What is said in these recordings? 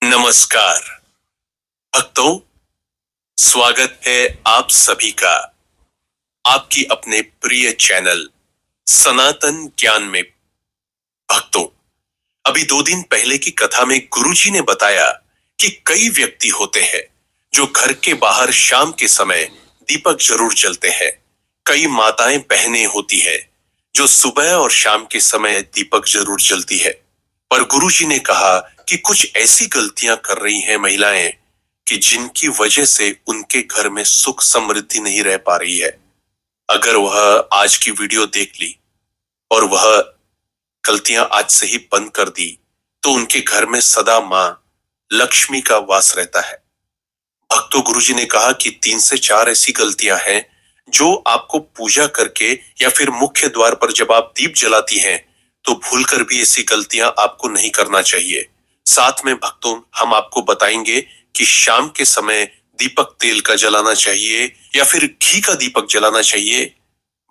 नमस्कार भक्तों, स्वागत है आप सभी का आपकी अपने प्रिय चैनल सनातन ज्ञान में। भक्तों, अभी 2 दिन पहले की कथा में गुरुजी ने बताया कि कई व्यक्ति होते हैं जो घर के बाहर शाम के समय दीपक जरूर जलते हैं। कई माताएं बहनें होती है जो सुबह और शाम के समय दीपक जरूर जलती है। पर गुरुजी ने कहा कि कुछ ऐसी गलतियां कर रही हैं महिलाएं कि जिनकी वजह से उनके घर में सुख समृद्धि नहीं रह पा रही है। अगर वह आज की वीडियो देख ली और वह गलतियां आज से ही बंद कर दी तो उनके घर में सदा मां लक्ष्मी का वास रहता है। भक्तों, गुरुजी ने कहा कि 3 से 4 ऐसी गलतियां हैं जो आपको पूजा करके या फिर मुख्य द्वार पर जब आप दीप जलाती हैं तो भूलकर भी ऐसी गलतियां आपको नहीं करना चाहिए। साथ में भक्तों, हम आपको बताएंगे कि शाम के समय दीपक तेल का जलाना चाहिए या फिर घी का दीपक जलाना चाहिए।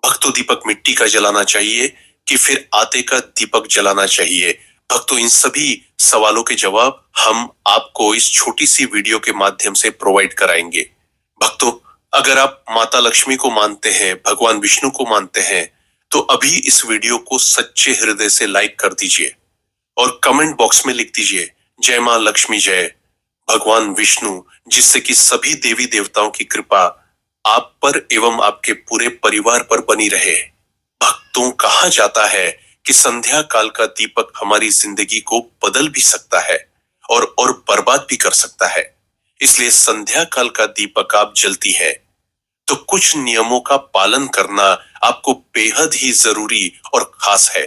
भक्तों, दीपक मिट्टी का जलाना चाहिए कि फिर आटे का दीपक जलाना चाहिए। भक्तों, इन सभी सवालों के जवाब हम आपको इस छोटी सी वीडियो के माध्यम से प्रोवाइड कराएंगे। भक्तों, अगर आप माता लक्ष्मी को मानते हैं, भगवान विष्णु को मानते हैं, तो अभी इस वीडियो को सच्चे हृदय से लाइक कर दीजिए और कमेंट बॉक्स में लिख दीजिए जय मां लक्ष्मी जय, भगवान विष्णु, जिससे कि सभी देवी देवताओं की कृपा आप पर एवं आपके पूरे परिवार पर बनी रहे। भक्तों, कहा जाता है कि संध्या काल का दीपक हमारी जिंदगी को बदल भी सकता है और बर्बाद भी कर सकता है। इसलिए संध्या काल का दीपक आप जलती है तो कुछ नियमों का पालन करना आपको बेहद ही जरूरी और खास है।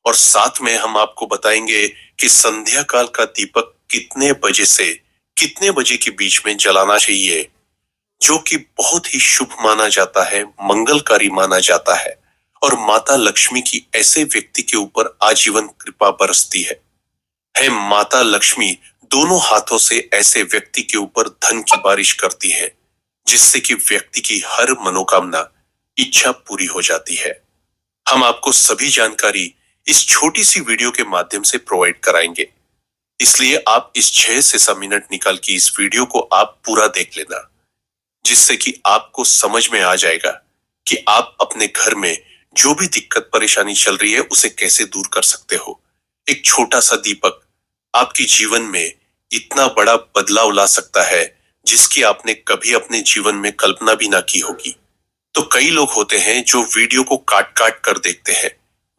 और साथ में हम आपको बताएंगे कि संध्या काल का दीपक कितने बजे से कितने बजे के बीच में जलाना चाहिए, जो कि बहुत ही शुभ माना जाता है, मंगलकारी माना जाता है और माता लक्ष्मी की ऐसे व्यक्ति के ऊपर आजीवन कृपा बरसती है माता लक्ष्मी दोनों हाथों से ऐसे व्यक्ति के ऊपर धन की बारिश करती है, जिससे कि व्यक्ति की हर मनोकामना इच्छा पूरी हो जाती है। हम आपको सभी जानकारी इस छोटी सी वीडियो के माध्यम से प्रोवाइड कराएंगे, इसलिए आप इस 6 से 7 मिनट निकाल के इस वीडियो को आप पूरा देख लेना, जिससे कि आपको समझ में आ जाएगा कि आप अपने घर में जो भी दिक्कत परेशानी चल रही है उसे कैसे दूर कर सकते हो। एक छोटा सा दीपक आपके जीवन में इतना बड़ा बदलाव ला सकता है जिसकी आपने कभी अपने जीवन में कल्पना भी ना की होगी। तो कई लोग होते हैं जो वीडियो को काट काट कर देखते हैं,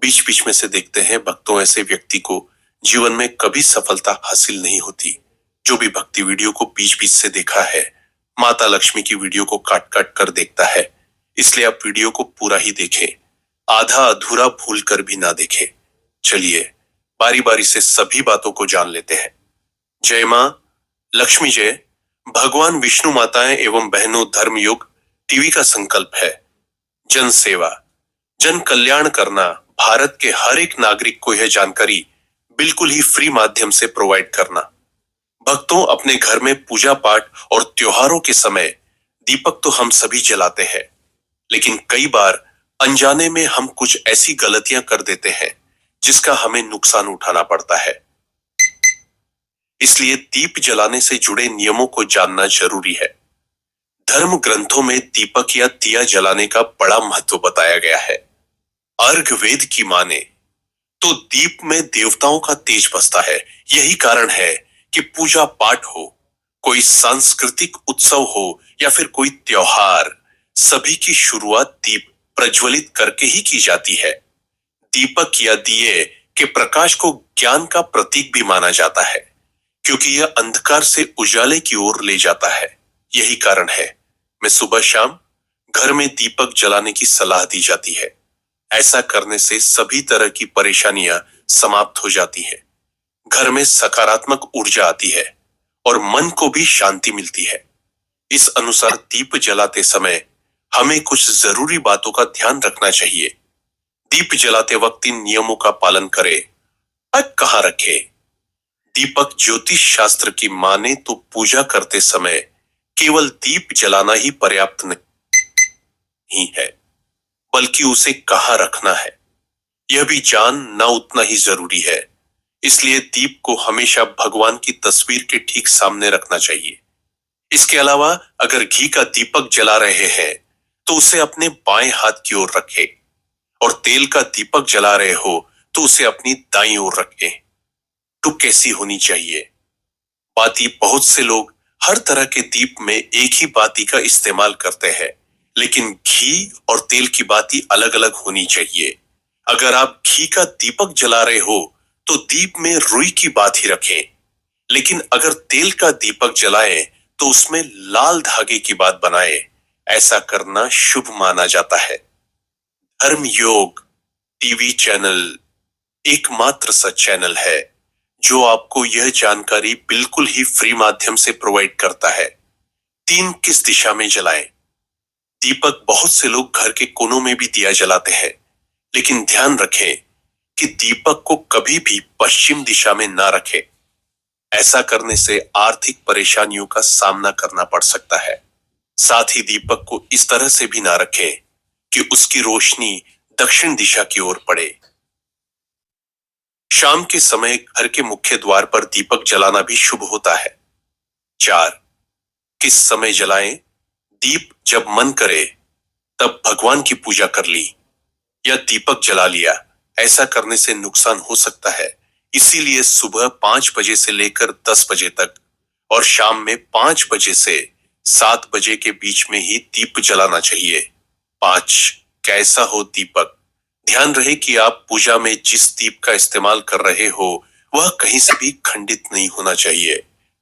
बीच बीच में से देखते हैं। भक्तों, ऐसे व्यक्ति को जीवन में कभी सफलता हासिल नहीं होती। जो भी भक्ति वीडियो को बीच बीच से देखा है, माता लक्ष्मी की वीडियो को काट काट कर देखता है। इसलिए आप वीडियो को पूरा ही देखें, आधा अधूरा भूल कर भी ना देखें। चलिए बारी बारी से सभी बातों को जान लेते हैं। जय मां लक्ष्मी जय। भगवान विष्णु माताएं एवं बहनों, धर्मयुग टीवी का संकल्प है जन सेवा, जन कल्याण करना, भारत के हर एक नागरिक को यह जानकारी बिल्कुल ही फ्री माध्यम से प्रोवाइड करना। भक्तों, अपने घर में पूजा पाठ और त्योहारों के समय दीपक तो हम सभी जलाते हैं, लेकिन कई बार अनजाने में हम कुछ ऐसी गलतियां कर देते हैं जिसका हमें नुकसान उठाना पड़ता है। इसलिए दीप जलाने से जुड़े नियमों को जानना जरूरी है। धर्म ग्रंथों में दीपक या दिया जलाने का बड़ा महत्व बताया गया है। अर्घ वेद की माने तो दीप में देवताओं का तेज बसता है। यही कारण है कि पूजा पाठ हो, कोई सांस्कृतिक उत्सव हो या फिर कोई त्योहार, सभी की शुरुआत दीप प्रज्वलित करके ही की जाती है। दीपक या दिए के प्रकाश को ज्ञान का प्रतीक भी माना जाता है, क्योंकि यह अंधकार से उजाले की ओर ले जाता है। यही कारण है मैं सुबह शाम घर में दीपक जलाने की सलाह दी जाती है। ऐसा करने से सभी तरह की परेशानियां समाप्त हो जाती है, घर में सकारात्मक ऊर्जा आती है और मन को भी शांति मिलती है। इस अनुसार दीप जलाते समय हमें कुछ जरूरी बातों का ध्यान रखना चाहिए। दीप जलाते वक्त इन नियमों का पालन करें। अब कहाँ रखें? दीपक ज्योतिष शास्त्र की माने तो पूजा करते समय केवल दीप जलाना ही पर्याप्त नहीं है, बल्कि उसे कहाँ रखना है यह भी जानना उतना ही जरूरी है। इसलिए दीप को हमेशा भगवान की तस्वीर के ठीक सामने रखना चाहिए। इसके अलावा अगर घी का दीपक जला रहे हैं तो उसे अपने बाएं हाथ की ओर रखें और तेल का दीपक जला रहे हो तो उसे अपनी दाईं ओर रखें। तो कैसी होनी चाहिए? बाती बहुत से लोग हर तरह के दीप में एक ही बाती का इस्तेमाल करते हैं, लेकिन घी और तेल की बाती अलग अलग होनी चाहिए। अगर आप घी का दीपक जला रहे हो तो दीप में रुई की बाती रखें, लेकिन अगर तेल का दीपक जलाएं तो उसमें लाल धागे की बात बनाएं। ऐसा करना शुभ माना जाता है। धर्म योग टीवी चैनल एकमात्र सा चैनल है जो आपको यह जानकारी बिल्कुल ही फ्री माध्यम से प्रोवाइड करता है। तीन किस दिशा में जलाएं? दीपक बहुत से लोग घर के कोनों में भी दिया जलाते हैं, लेकिन ध्यान रखें कि दीपक को कभी भी पश्चिम दिशा में ना रखें। ऐसा करने से आर्थिक परेशानियों का सामना करना पड़ सकता है। साथ ही दीपक को इस तरह से भी ना रखें कि उसकी रोशनी दक्षिण दिशा की ओर पड़े। शाम के समय घर के मुख्य द्वार पर दीपक जलाना भी शुभ होता है। 4. किस समय जलाएं? दीप जब मन करे तब भगवान की पूजा कर ली या दीपक जला लिया, ऐसा करने से नुकसान हो सकता है। इसीलिए सुबह 5 बजे से लेकर 10 बजे तक और शाम में 5 बजे से 7 बजे के बीच में ही दीप जलाना चाहिए। 5. कैसा हो दीपक? ध्यान रहे कि आप पूजा में जिस दीप का इस्तेमाल कर रहे हो वह कहीं से भी खंडित नहीं होना चाहिए।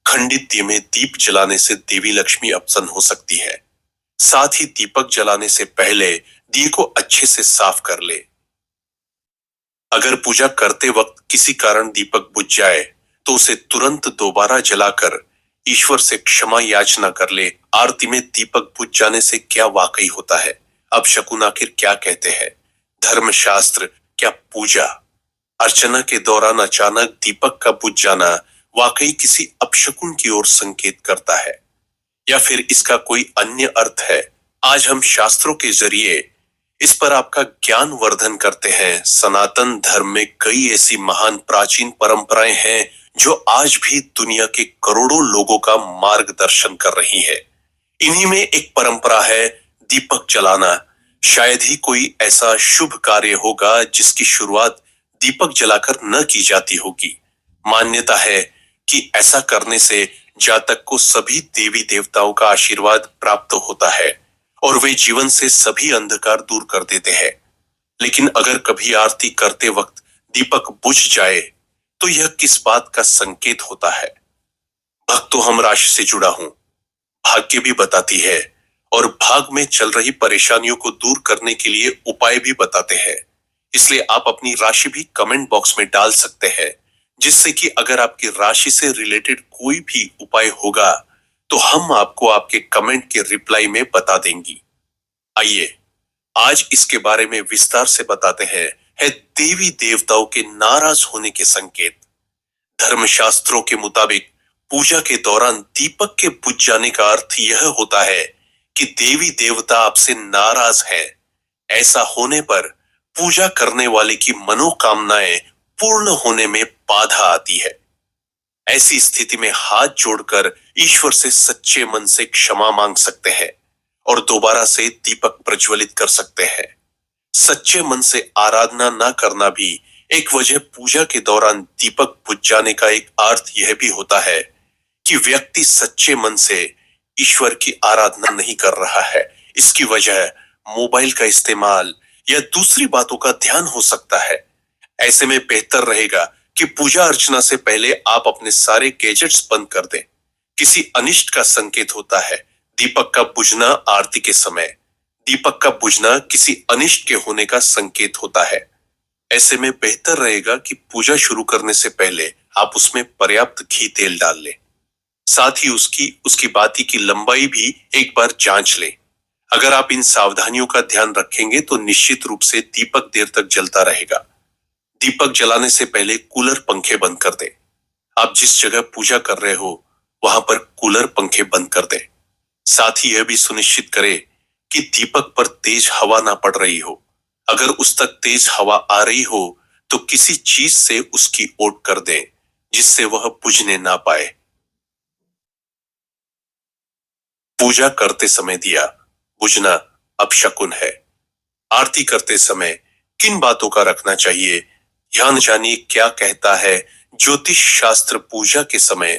खंडित दिए में दीप जलाने से देवी लक्ष्मी अपसन्न हो सकती है। साथ ही दीपक जलाने से पहले दिए को अच्छे से साफ कर ले। अगर पूजा करते वक्त किसी कारण दीपक बुझ जाए तो उसे तुरंत दोबारा जलाकर ईश्वर से क्षमा याचना कर ले। आरती में दीपक बुझ जाने से क्या वाकई होता है? अब शकुन आखिर क्या कहते हैं? धर्मशास्त्र क्या पूजा अर्चना के दौरान अचानक दीपक का बुझ जाना वाकई किसी अपशकुन की ओर संकेत करता है या फिर इसका कोई अन्य अर्थ है? आज हम शास्त्रों के जरिए इस पर आपका ज्ञान वर्धन करते हैं। सनातन धर्म में कई ऐसी महान प्राचीन परंपराएं हैं जो आज भी दुनिया के करोड़ों लोगों का मार्गदर्शन कर रही है। इन्हीं में एक परंपरा है दीपक जलाना। शायद ही कोई ऐसा शुभ कार्य होगा जिसकी शुरुआत दीपक जलाकर न की जाती होगी। मान्यता है कि ऐसा करने से जातक को सभी देवी देवताओं का आशीर्वाद प्राप्त होता है और वे जीवन से सभी अंधकार दूर कर देते हैं। लेकिन अगर कभी आरती करते वक्त दीपक बुझ जाए तो यह किस बात का संकेत होता है? भक्तों, हम राशि से जुड़ा हूं, भाग्य भी बताती है और भाग में चल रही परेशानियों को दूर करने के लिए उपाय भी बताते हैं। इसलिए आप अपनी राशि भी कमेंट बॉक्स में डाल सकते हैं, जिससे कि अगर आपकी राशि से रिलेटेड कोई भी उपाय होगा तो हम आपको आपके कमेंट के रिप्लाई में बता देंगी। आइए आज इसके बारे में विस्तार से बताते हैं है देवी देवताओं के नाराज होने के संकेत। धर्मशास्त्रों के मुताबिक पूजा के दौरान दीपक के बुझ जाने का अर्थ यह होता है कि देवी देवता आपसे नाराज हैं। ऐसा होने पर पूजा करने वाले की मनोकामनाएं पूर्ण होने में बाधा आती है। ऐसी स्थिति में हाथ जोड़कर ईश्वर से सच्चे मन से क्षमा मांग सकते हैं और दोबारा से दीपक प्रज्वलित कर सकते हैं। सच्चे मन से आराधना ना करना भी एक वजह पूजा के दौरान दीपक बुझ जाने का एक अर्थ यह भी होता है कि व्यक्ति सच्चे मन से ईश्वर की आराधना नहीं कर रहा है। इसकी वजह मोबाइल का इस्तेमाल या दूसरी बातों का ध्यान हो सकता है। ऐसे में बेहतर रहेगा कि पूजा अर्चना से पहले आप अपने सारे गैजेट्स बंद कर दें। किसी अनिष्ट का संकेत होता है। दीपक का बुझना आरती के समय, दीपक का बुझना किसी अनिष्ट के होने का संकेत होता है। ऐसे में बेहतर रहेगा कि पूजा शुरू करने से पहले आप उसमें पर्याप्त घी तेल डाल लें। साथ ही उसकी बाती की लंबाई भी एक बार जांच लें। अगर आप इन सावधानियों का ध्यान रखेंगे तो निश्चित रूप से दीपक देर तक जलता रहेगा। दीपक जलाने से पहले कूलर पंखे बंद कर दें। आप जिस जगह पूजा कर रहे हो वहां पर कूलर पंखे बंद कर दें। साथ ही यह भी सुनिश्चित करें कि दीपक पर तेज हवा ना पड़ रही हो। अगर उस तक तेज हवा आ रही हो तो किसी चीज से उसकी ओट कर दें जिससे वह बुझने ना पाए। पूजा करते समय दिया बुझना अपशकुन है। आरती करते समय किन बातों का रखना चाहिए, ध्यान जानिए क्या कहता है ज्योतिष शास्त्र। पूजा के समय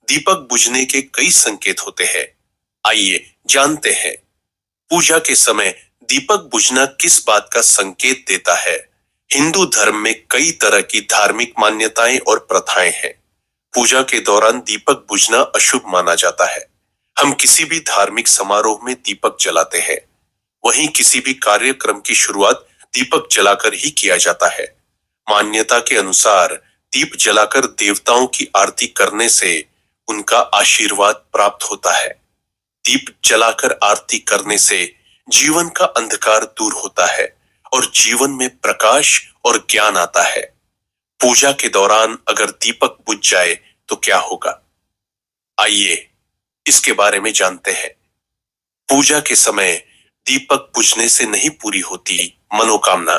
दीपक बुझने के कई संकेत होते हैं। आइए जानते हैं पूजा के समय दीपक बुझना किस बात का संकेत देता है। हिंदू धर्म में कई तरह की धार्मिक मान्यताएं और प्रथाएं हैं। पूजा के दौरान दीपक बुझना अशुभ माना जाता है। हम किसी भी धार्मिक समारोह में दीपक जलाते हैं, वहीं किसी भी कार्यक्रम की शुरुआत दीपक जलाकर ही किया जाता है। मान्यता के अनुसार दीप जलाकर देवताओं की आरती करने से उनका आशीर्वाद प्राप्त होता है। दीप जलाकर आरती करने से जीवन का अंधकार दूर होता है और जीवन में प्रकाश और ज्ञान आता है। पूजा के दौरान अगर दीपक बुझ जाए तो क्या होगा, आइए इसके बारे में जानते हैं। पूजा के समय दीपक बुझने से नहीं पूरी होती मनोकामना।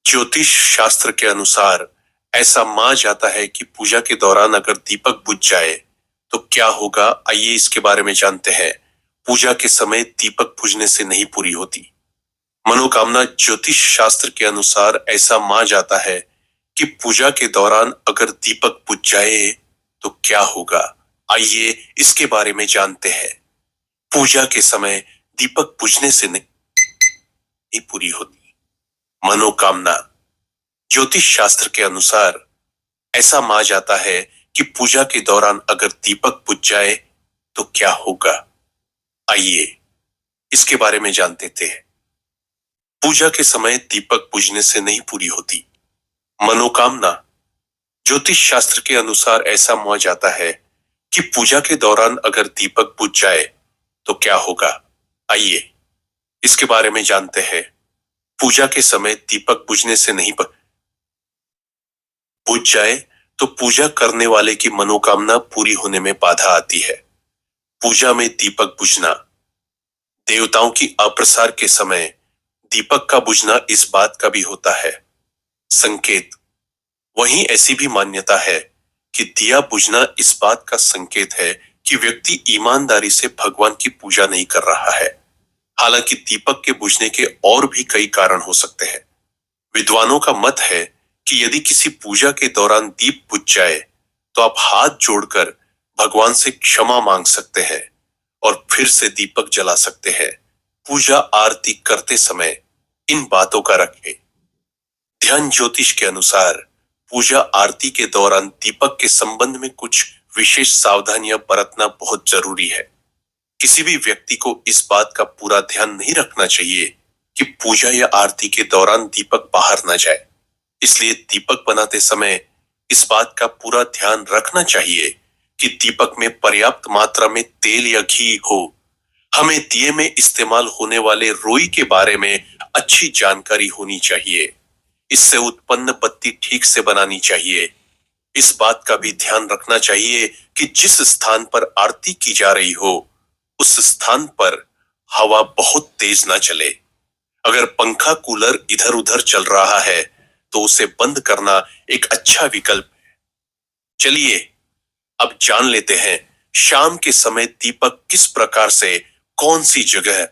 ज्योतिष शास्त्र के अनुसार ऐसा माना जाता है कि पूजा के दौरान अगर दीपक बुझ जाए तो क्या होगा, आइए इसके बारे में जानते हैं। पूजा के समय दीपक बुझने से नहीं पूरी होती मनोकामना। ज्योतिष शास्त्र के अनुसार ऐसा माना जाता है कि पूजा के दौरान अगर दीपक बुझ जाए तो क्या होगा, आइए इसके बारे में जानते हैं। पूजा के समय दीपक बुझने से नहीं पूरी होती मनोकामना। ज्योतिष शास्त्र के अनुसार ऐसा माना जाता है कि पूजा के दौरान अगर दीपक बुझ जाए तो क्या होगा, आइए इसके बारे में जानते हैं। पूजा के समय दीपक बुझने से नहीं पूरी होती मनोकामना। ज्योतिष शास्त्र के अनुसार ऐसा माना जाता है कि पूजा के दौरान अगर दीपक बुझ जाए तो क्या होगा, आइए इसके बारे में जानते हैं। पूजा के समय दीपक बुझने से नहीं बुझ जाए तो पूजा करने वाले की मनोकामना पूरी होने में बाधा आती है। पूजा में दीपक बुझना देवताओं की अप्रसार के समय दीपक का बुझना इस बात का भी होता है संकेत। वहीं ऐसी भी मान्यता है कि दिया बुझना इस बात का संकेत है कि व्यक्ति ईमानदारी से भगवान की पूजा नहीं कर रहा है। हालांकि दीपक के बुझने के और भी कई कारण हो सकते हैं। विद्वानों का मत है कि यदि किसी पूजा के दौरान दीप बुझ जाए तो आप हाथ जोड़कर भगवान से क्षमा मांग सकते हैं और फिर से दीपक जला सकते हैं। पूजा आरती करते समय इन बातों का रखें ध्यान। ज्योतिष के अनुसार पूजा आरती के दौरान दीपक के संबंध में कुछ विशेष सावधानियां बरतना बहुत जरूरी है। किसी भी व्यक्ति को इस बात का पूरा ध्यान नहीं रखना चाहिए कि पूजा या आरती के दौरान दीपक बाहर ना जाए। इसलिए दीपक बनाते समय इस बात का पूरा ध्यान रखना चाहिए कि दीपक में पर्याप्त मात्रा में तेल या घी हो। हमें दिए में इस्तेमाल होने वाले रोई के बारे में अच्छी जानकारी होनी चाहिए। इससे उत्पन्न बत्ती ठीक से बनानी चाहिए। इस बात का भी ध्यान रखना चाहिए कि जिस स्थान पर आरती की जा रही हो उस स्थान पर हवा बहुत तेज ना चले। अगर पंखा कूलर इधर उधर चल रहा है तो उसे बंद करना एक अच्छा विकल्प है। चलिए अब जान लेते हैं शाम के समय दीपक किस प्रकार से, कौन सी जगह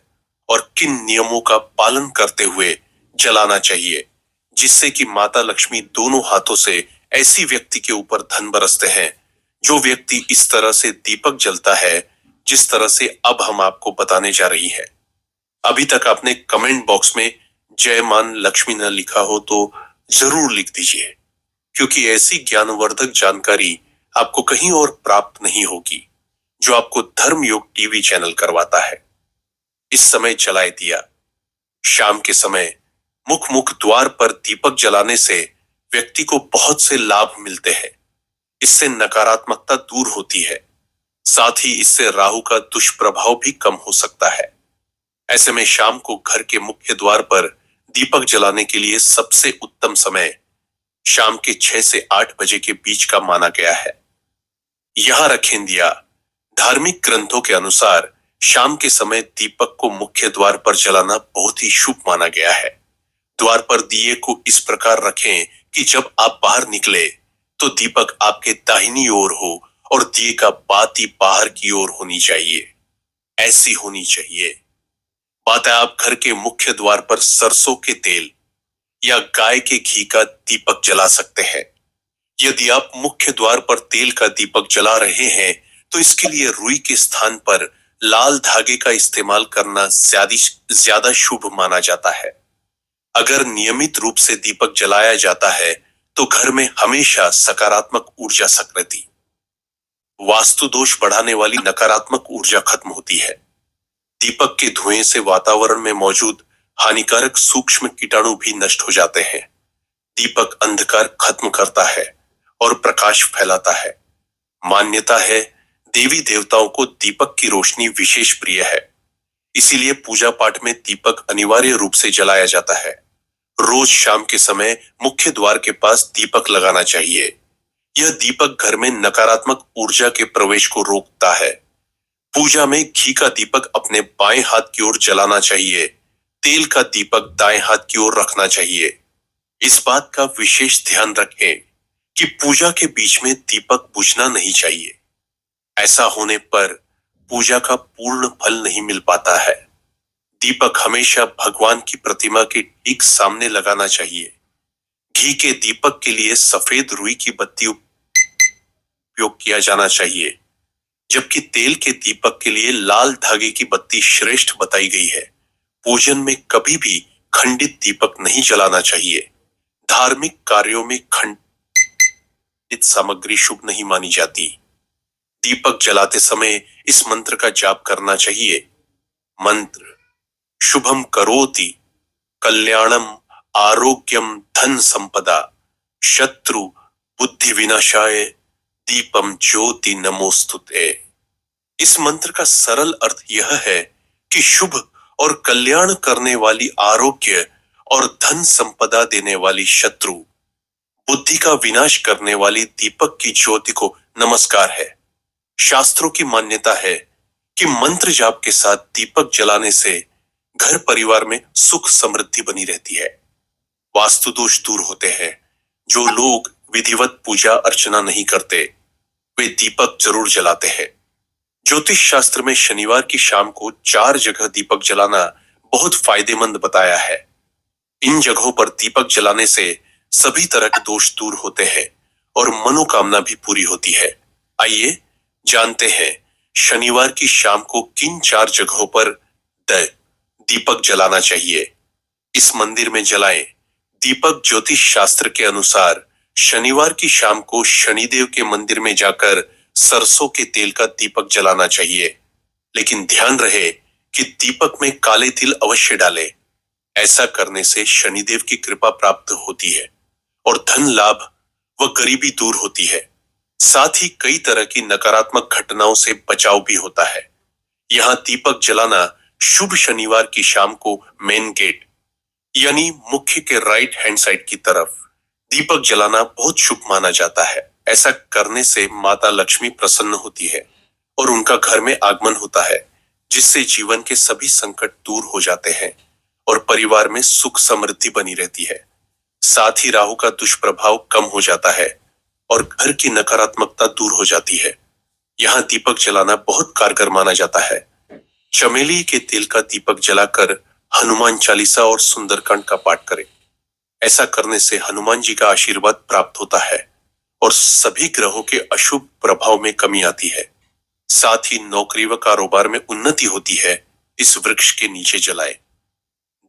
और किन नियमों का पालन करते हुए जलाना चाहिए जिससे कि माता लक्ष्मी दोनों हाथों से ऐसी व्यक्ति के ऊपर धन बरसते हैं। जो व्यक्ति इस तरह से दीपक जलता है जिस तरह से अब हम आपको बताने जा रही है। अभी तक आपने कमेंट बॉक्स में जय मान लक्ष्मी न लिखा हो तो जरूर लिख दीजिए, क्योंकि ऐसी ज्ञानवर्धक जानकारी आपको कहीं और प्राप्त नहीं होगी जो आपको धर्म योग टीवी चैनल करवाता है। इस समय जलाए दिया। शाम के समय मुख द्वार पर दीपक जलाने से व्यक्ति को बहुत से लाभ मिलते हैं। इससे नकारात्मकता दूर होती है, साथ ही इससे राहु का दुष्प्रभाव भी कम हो सकता है। ऐसे में शाम को घर के मुख्य द्वार पर दीपक जलाने के लिए सबसे उत्तम समय शाम के 6 से 8 बजे के बीच का माना गया है। यहां रखें दिया। धार्मिक ग्रंथों के अनुसार शाम के समय दीपक को मुख्य द्वार पर जलाना बहुत ही शुभ माना गया है। द्वार पर दिए को इस प्रकार रखें कि जब आप बाहर निकले तो दीपक आपके दाहिनी ओर हो और दिए का बाती बाहर की ओर होनी चाहिए। ऐसी होनी चाहिए। बात है, आप घर के मुख्य द्वार पर सरसों के तेल या गाय के घी का दीपक जला सकते हैं। यदि आप मुख्य द्वार पर तेल का दीपक जला रहे हैं तो इसके लिए रुई के स्थान पर लाल धागे का इस्तेमाल करना ज्यादा शुभ माना जाता है। अगर नियमित रूप से दीपक जलाया जाता है तो घर में हमेशा सकारात्मक ऊर्जा सक्रिय, वास्तु दोष बढ़ाने वाली नकारात्मक ऊर्जा खत्म होती है। दीपक के धुएं से वातावरण में मौजूद हानिकारक सूक्ष्म कीटाणु भी नष्ट हो जाते हैं। दीपक अंधकार खत्म करता है और प्रकाश फैलाता है। मान्यता है, देवी देवताओं को दीपक की रोशनी विशेष प्रिय है, इसीलिए पूजा पाठ में दीपक अनिवार्य रूप से जलाया जाता है। रोज शाम के समय मुख्य द्वार के पास दीपक लगाना चाहिए। यह दीपक घर में नकारात्मक ऊर्जा के प्रवेश को रोकता है। पूजा में घी का दीपक अपने बाएं हाथ की ओर जलाना चाहिए। तेल का दीपक दाएं हाथ की ओर रखना चाहिए। इस बात का विशेष ध्यान रखें कि पूजा के बीच में दीपक बुझना नहीं चाहिए। ऐसा होने पर पूजा का पूर्ण फल नहीं मिल पाता है। दीपक हमेशा भगवान की प्रतिमा के ठीक सामने लगाना चाहिए। घी के दीपक के लिए सफेद रुई की बत्ती उपयोग किया जाना चाहिए, जबकि तेल के दीपक के लिए लाल धागे की बत्ती श्रेष्ठ बताई गई है। पूजन में कभी भी खंडित दीपक नहीं जलाना चाहिए। धार्मिक कार्यों में खंडित सामग्री शुभ नहीं मानी जाती। दीपक जलाते समय इस मंत्र का जाप करना चाहिए। मंत्र: शुभम करोति कल्याणम आरोग्यम धन संपदा शत्रु बुद्धि विनाशाय दीपम ज्योति नमोस्तुते। इस मंत्र का सरल अर्थ यह है कि शुभ और कल्याण करने वाली आरोग्य और धन संपदा देने वाली शत्रु बुद्धि का विनाश करने वाली दीपक की ज्योति को नमस्कार है। शास्त्रों की मान्यता है कि मंत्र जाप के साथ दीपक जलाने से घर परिवार में सुख समृद्धि बनी रहती है। वास्तु दोष दूर होते हैं। जो लोग विधिवत पूजा अर्चना नहीं करते वे दीपक जरूर जलाते हैं। ज्योतिष शास्त्र में शनिवार की शाम को 4 जगह दीपक जलाना बहुत फायदेमंद बताया है। इन जगहों पर दीपक जलाने से सभी तरह के दोष दूर होते हैं और मनोकामना भी पूरी होती है। आइए जानते हैं शनिवार की शाम को किन 4 जगहों पर दीपक जलाना चाहिए। इस मंदिर में जलाएं। दीपक ज्योतिष शास्त्र के अनुसार शनिवार की शाम को शनिदेव के मंदिर में जाकर सरसों के तेल का दीपक जलाना चाहिए, लेकिन ध्यान रहे कि दीपक में काले तिल अवश्य डालें। ऐसा करने से शनिदेव की कृपा प्राप्त होती है और धन लाभ व गरीबी दूर होती है। साथ ही कई तरह की नकारात्मक घटनाओं से बचाव भी होता है। यहाँ दीपक जलाना शुभ शनिवार की शाम को मेन गेट यानी मुख्य के राइट हैंड साइड की तरफ दीपक जलाना बहुत शुभ माना जाता है। ऐसा करने से माता लक्ष्मी प्रसन्न होती है और उनका घर में आगमन होता है, जिससे जीवन के सभी संकट दूर हो जाते हैं और परिवार में सुख समृद्धि बनी रहती है। साथ ही राहु का दुष्प्रभाव कम हो जाता है और घर की नकारात्मकता दूर हो जाती है। यहाँ दीपक जलाना बहुत कारगर माना जाता है। चमेली के तेल का दीपक जलाकर हनुमान चालीसा और सुंदरकांड का पाठ करें। ऐसा करने से हनुमान जी का आशीर्वाद प्राप्त होता है और सभी ग्रहों के अशुभ प्रभाव में कमी आती है। साथ ही नौकरी व कारोबार में उन्नति होती है। इस वृक्ष के नीचे जलाएं।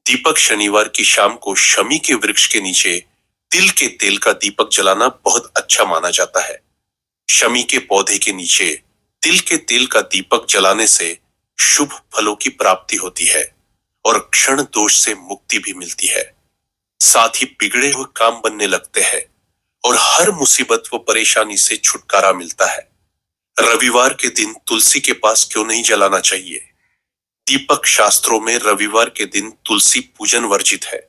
दीपक शनिवार की शाम को शमी के वृक्ष के नीचे तिल के तेल का दीपक जलाना बहुत अच्छा माना जाता है। शमी के पौधे के नीचे तिल के तेल का दीपक जलाने से शुभ फलों की प्राप्ति होती है और क्षण दोष से मुक्ति भी मिलती है। साथ ही बिगड़े हुए काम बनने लगते हैं और हर मुसीबत व परेशानी से छुटकारा मिलता है। रविवार के दिन तुलसी के पास क्यों नहीं जलाना चाहिए? दीपक शास्त्रों में रविवार के दिन तुलसी पूजन वर्जित है।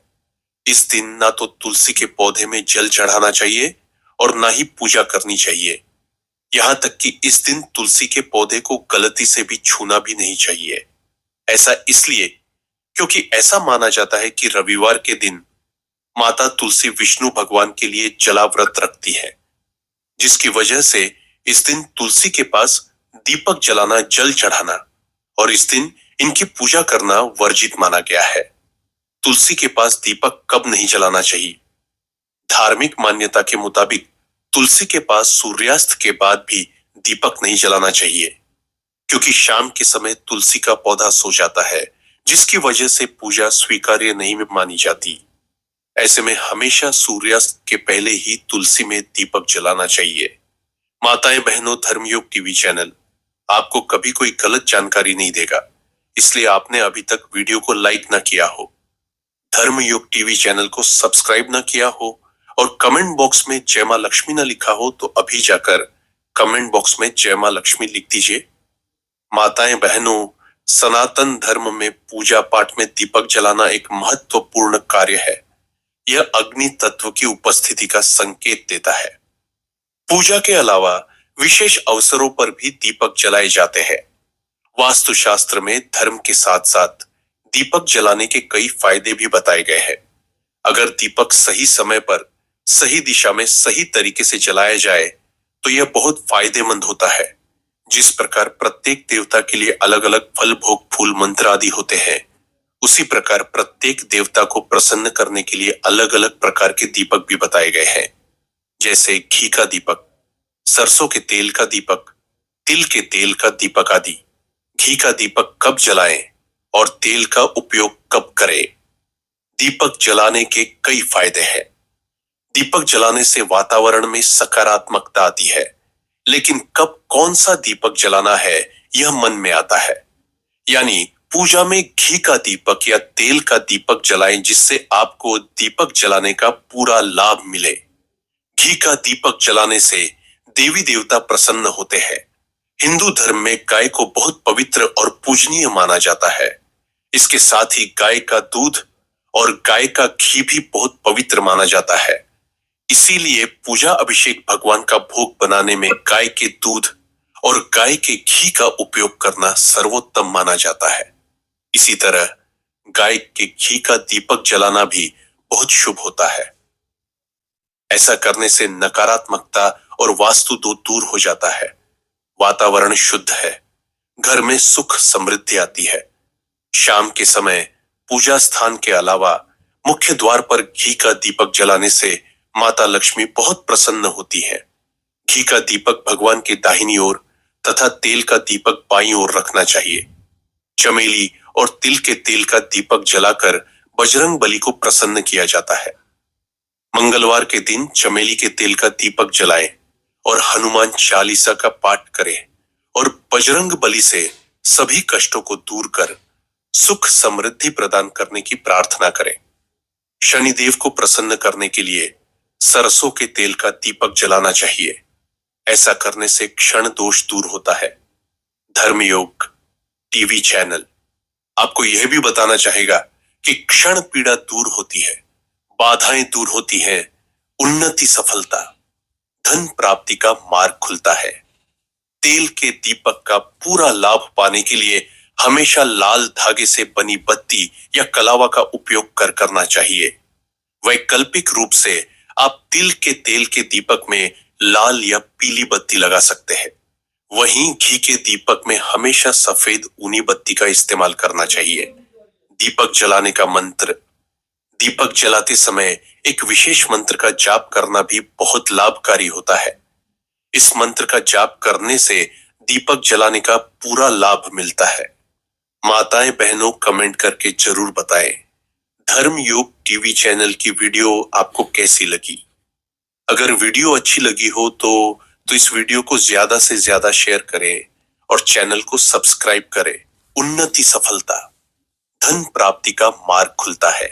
इस दिन ना तो तुलसी के पौधे में जल चढ़ाना चाहिए और ना ही पूजा करनी चाहिए। यहाँ तक कि इस दिन तुलसी के पौधे को गलती से भी छूना भी नहीं चाहिए। ऐसा इसलिए क्योंकि ऐसा माना जाता है कि रविवार के दिन माता तुलसी विष्णु भगवान के लिए जला व्रत रखती है, जिसकी वजह से इस दिन तुलसी के पास दीपक जलाना, जल चढ़ाना और इस दिन इनकी पूजा करना वर्जित माना गया है। तुलसी के पास दीपक कब नहीं जलाना चाहिए? धार्मिक मान्यता के मुताबिक तुलसी के पास सूर्यास्त के बाद भी दीपक नहीं जलाना चाहिए, क्योंकि शाम के समय तुलसी का पौधा सो जाता है, जिसकी वजह से पूजा स्वीकार्य नहीं मानी जाती। ऐसे में हमेशा सूर्यास्त के पहले ही तुलसी में दीपक जलाना चाहिए। माताएं बहनों, धर्मयोग टीवी चैनल आपको कभी कोई गलत जानकारी नहीं देगा, इसलिए आपने अभी तक वीडियो को लाइक ना किया हो, धर्मयोग टीवी चैनल को सब्सक्राइब ना किया हो और कमेंट बॉक्स में जय मां लक्ष्मी ना लिखा हो तो अभी जाकर कमेंट बॉक्स में जय मां लक्ष्मी लिख दीजिए। माताएं बहनों, सनातन धर्म में पूजा पाठ में दीपक जलाना एक महत्वपूर्ण कार्य है। यह अग्नि तत्व की उपस्थिति का संकेत देता है। पूजा के अलावा विशेष अवसरों पर भी दीपक जलाए जाते हैं। वास्तुशास्त्र में धर्म के साथ साथ दीपक जलाने के कई फायदे भी बताए गए हैं। अगर दीपक सही समय पर, सही दिशा में, सही तरीके से जलाया जाए तो यह बहुत फायदेमंद होता है। जिस प्रकार प्रत्येक देवता के लिए अलग अलग फल, भोग, फूल, मंत्र आदि होते हैं, उसी प्रकार प्रत्येक देवता को प्रसन्न करने के लिए अलग अलग प्रकार के दीपक भी बताए गए हैं, जैसे घी का दीपक, सरसों के तेल का दीपक, तिल के तेल का दीपक आदि। घी का दीपक कब जलाएं और तेल का उपयोग कब करें? दीपक जलाने के कई फायदे हैं। दीपक जलाने से वातावरण में सकारात्मकता आती है, लेकिन कब कौन सा दीपक जलाना है यह मन में आता है। यानी पूजा में घी का दीपक या तेल का दीपक जलाएं, जिससे आपको दीपक जलाने का पूरा लाभ मिले। घी का दीपक जलाने से देवी देवता प्रसन्न होते हैं। हिंदू धर्म में गाय को बहुत पवित्र और पूजनीय माना जाता है। इसके साथ ही गाय का दूध और गाय का घी भी बहुत पवित्र माना जाता है। इसीलिए पूजा अभिषेक भगवान का भोग बनाने में गाय के दूध और गाय के घी का उपयोग करना सर्वोत्तम माना जाता है। इसी तरह गाय के घी का दीपक जलाना भी बहुत शुभ होता है। ऐसा करने से नकारात्मकता और वास्तु दोष दूर हो जाता है, वातावरण शुद्ध है, घर में सुख समृद्धि आती है। शाम के समय पूजा स्थान के अलावा मुख्य द्वार पर घी का दीपक जलाने से माता लक्ष्मी बहुत प्रसन्न होती है। घी का दीपक भगवान के दाहिनी ओर तथा तेल का दीपक बाईं ओर रखना चाहिए। चमेली और तिल के तेल का दीपक जलाकर बजरंग बली को प्रसन्न किया जाता है। मंगलवार के दिन चमेली के तेल का दीपक जलाएं और हनुमान चालीसा का पाठ करें और बजरंग बली से सभी कष्टों को दूर कर सुख समृद्धि प्रदान करने की प्रार्थना करें। शनिदेव को प्रसन्न करने के लिए सरसों के तेल का दीपक जलाना चाहिए। ऐसा करने से क्षण दोष दूर होता है। धर्मयोग टीवी चैनल आपको यह भी बताना चाहेगा कि क्षण पीड़ा दूर होती है, बाधाएं दूर होती हैं, उन्नति, सफलता, धन प्राप्ति का मार्ग खुलता है। तेल के दीपक का पूरा लाभ पाने के लिए हमेशा लाल धागे से बनी बत्ती या कलावा का उपयोग करना चाहिए। वैकल्पिक रूप से आप तिल के तेल के दीपक में लाल या पीली बत्ती लगा सकते हैं। वहीं घी के दीपक में हमेशा सफेद ऊनी बत्ती का इस्तेमाल करना चाहिए। दीपक जलाने का मंत्र। दीपक जलाते समय एक विशेष मंत्र का जाप करना भी बहुत लाभकारी होता है। इस मंत्र का जाप करने से दीपक जलाने का पूरा लाभ मिलता है। माताएं बहनों, कमेंट करके जरूर बताएं धर्मयोग टीवी चैनल की वीडियो आपको कैसी लगी। अगर वीडियो अच्छी लगी हो तो इस वीडियो को ज्यादा से ज्यादा शेयर करें और चैनल को सब्सक्राइब करें। उन्नति, सफलता, धन प्राप्ति का मार्ग खुलता है।